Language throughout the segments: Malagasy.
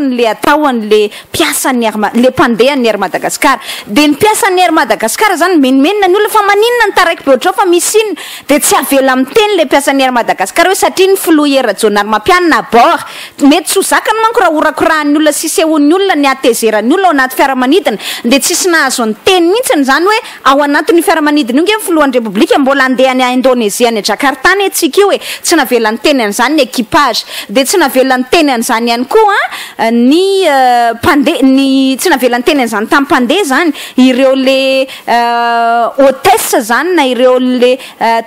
le ataon'le mpiasan'ny le mpandehan'ny Air Madagasikara de ny mpiasan'ny Air Madagasikara zany menimenina ny olona fa maninona ny taraiky be ohatrao fa misy iny de tsy avela miteny le mpiasan'ny Air Madagasikara hoe satria ny foloera Jonar Mampianina bord mety tsy ho zakany manko raha horakorahan'ny olona sisehon'ny olona ny atezeran'ny olona ao anaty fiaramanidina de tsisy nahazo ny teny mihitsy zany hoe ao anatin'ny fiaramanidina io nge filohan'ny republika mbola andeha any Indonezia ny Jakarta ny tsika io tsy navela ny teny an'izany ny équipage de tsy navela ny teny an'izany ihany koa ny ny tsy navela ny teny an'izany tamin'ny mpandeha zany ireo le hôtesse zany na ireo le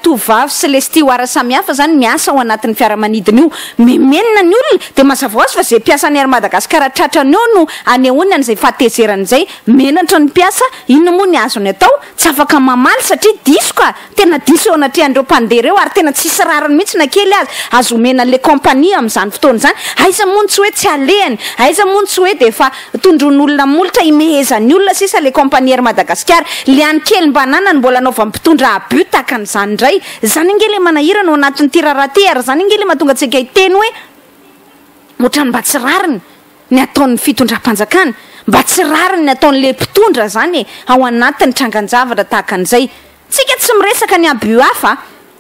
tovavy sy le steward samihafa zany miasa ao anatin'ny fiaramanidina io memenina ny olona de mazava hoazy fa zay mpiasan'ny Air Madagasikara tratrany eo no anehoany an'izay fahatezerany zay menatra ny mpiasa inona moa ny azony atao tsy afaka mamaly satria diso ka tena diso eo anatrehan'ireo mpandeha reo ary tena tsisy rariny mihitsy na kely azy azo omena le compagnie amin'izany fotoana zany aiza moa tsy hoe tsy alehany aiza moa tsy hoe de efa tondron'olona molitra imehezan'ny olona sisa le compagnie Air Madagasikara le any kely mba nanany mbola anaova mpitondra abut taka an'izany indray zany inge le manahirana ao anatin'ny tiraraty ary zany inge le mahatonga antsika hiteny hoe ohatrany mba tsy rariny ny ataon'ny fitondram-panjakana mba tsy rariny ny ataon'le mpitondra zany ao anatin'ny trangan-javatra tahaka an'izay tsika tsy miresaka ny abut hafa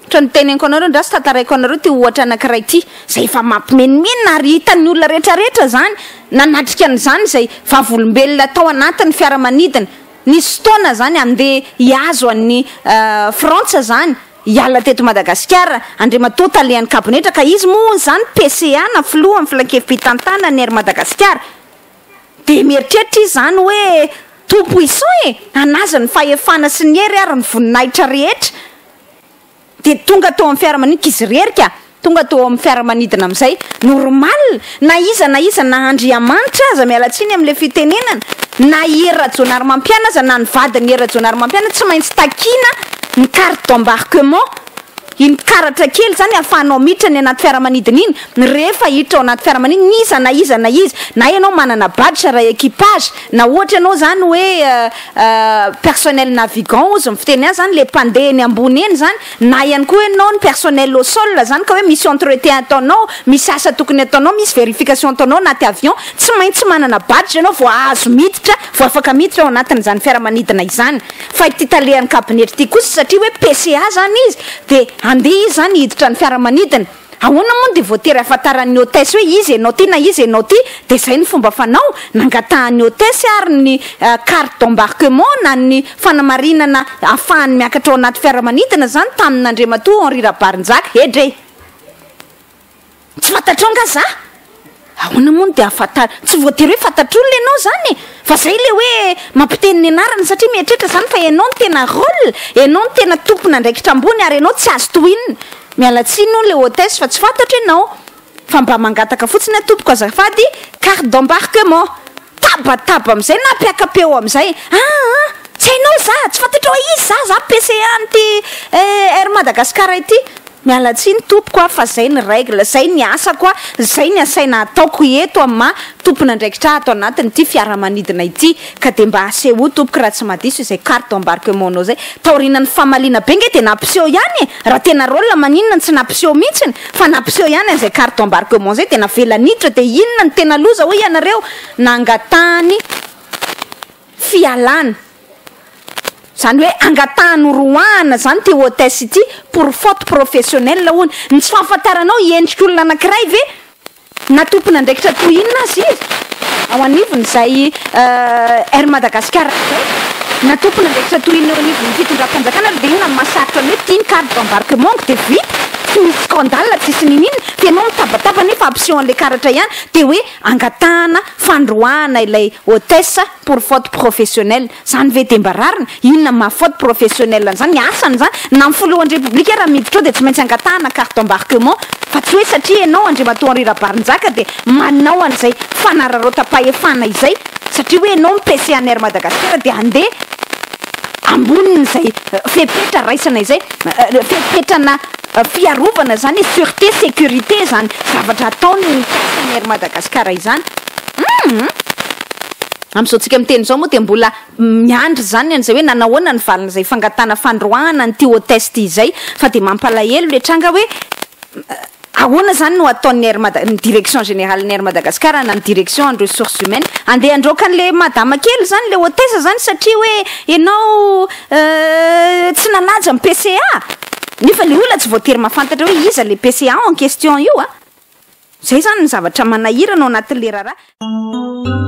trany teneniko anareo ndrasy tataraiko anareo ty ohatra anankiray ty zay efa mampimenimena ary hitan'ny olona rehetrarehetra zany nanatrika an'izany zay vavolombelona tao anatin'ny fiaramanidina nisy fotoana zany andeha hiazo an'ny Frantsa zany hiala teto Madagasikara andriamatoa talehan'ny kabinetra ka izy moa zany PCA na filohan'ny filan-kevim-pitantana ny Air Madagasikara de mieritreritra izy zany hoe tout puissant anazy ny fahefana sy ny hery ary ny voninahitra rehetra de tonga tao amin'ny fiaramanidina izy rerika tonga tao amin'ny fiaramanidina amin'izay normal na iza na Andriamanitra aza mialatsiny amin'le fitenenana na Era Jonar Mampianina aza na ny vadiny Era Jonar Mampianina tsy maintsy takina ny carte d'embarquement iny karatra kely zany ahafahanao miditra ny anaty fiaramanidina iny rehefa hiditra ao anaty fiaramanidina iza na izy na ianao manana badge raha équipage na ohatra ianao zany hoe personnel navigant ozy mifiteny azy zany le mpandeha ny ambony eny zany na ihany koa ianao ny personnel au sol zany ka hoe misy entretien ataonao misy asa tokony ataonao misy vérification ataonao anaty avion tsy maintsy manana badge ianao vao azo miditra vao afaka miditra ao anatin'izany fiaramanidina izany fa ity talehan'ny kabinetra ity kosa satria hoe PCA zany izy de andeha izy zany hiditra ny fiaramanidina ahoana moa de voatery afantaran'ny hôtesse hoe izy enao ty na izy enao ty de zay ny fomba fanao nangatahan'ny hôtesse ary ny carte d'embarquement na ny fanamarinana ahafahany miakatra ao anaty fiaramanidina zany tamin'Andriamatoa Henri Rabarinjaka edre tsy fantatrao nga za ahoana moa de afantara tsy voatery hoe fantatr'olona ianao zany fa zay le hoe mampiteny ny anarany satria mieritreritra zany fa ianao ny tena rôle ianao ny tena tompona ndraikitra ambony ary ianao tsy azo tohinina mialatsiny no le hôtesse fa tsy fantatra ianao fa mba mangataka fotsiny atompoko azafady carte d'embarquement tabataba amin'izay na mpiakapeo amin'izay tsy hainao za tsy fantatra hoe izy za PCA an'ty Air Madagasikara ity mialatsiny tompoko fa zay ny règle zay ny asa koa zay ny asaina ataoko eto amma tompona ndraikitra ato anatin'ity fiaramanidina ity ka de mba aseho tompoko raha tsy madiso izay carte d'embarquement nao zay taorinan'ny famaliana be nge de nampiseho ihany raha tena rôle maninona tsy nampiseho mihitsiny fa nampiseho ihany an'izay carte d'embarquement zay tena velanitra de inona ny tena loza hoe ianareo nangatahany fialana zany hoe angatahany roahana zany ty hôtesse ity pour faute professionnelle hono ny tsy fahafantaranao iendrik'olona anankiray ve na tompona ndraikitra tohinina azy izy ao anivony zay Air Madagasikara zay na tompona ndraikitra tohinina ao anivony fitondram-panjakana de ina mahasarotra ny hoe tiany carte d'embarquement de vita tsy misy scandale tsisy ninina de ianao mitabataba nefa ampisehoan'le karatra ihany de hoe angatahana fandroahana ilay hôtesse pour faute professionnelle zany ve de mba rarina inona ma faute professionnelle an'izany ny asany zany na amin'ny filohan'ny republika raha miditra ao de tsy maintsy angatahana carte d'embarquement fa tsy hoe satria ianao Andriamatoa Henri Rabarinjaka de manao an'izay fanararota-pahefana izay satria hoe ianao PCA ny Air Madagasikara de andeha amboniny zay fepetra raisana izay fepetrana fiarovana zany sûreté sécurité zany zavatra ataony ny Air Madagasikara izany am'izao-tsika miteny zao moa de mbola miandry zany an'izay hoe nanahoana ny valina zay fangatana fandroahana ny ty hôtesse ty zay fa de mampalahelo le tranga hoe ahoana zany no ataon'ny ny direction générale ny Madagasikara na ny direction en ressources humaines andeha androaka an'le madama kely zany le hôtesse zany satria hoe ianao tsy nalaja amin'ny PCA nefa le olona tsy voatery mahafantatra hoe iza le PCA en question io zay zany ny zavatra manahirana ao anatin'le raharaha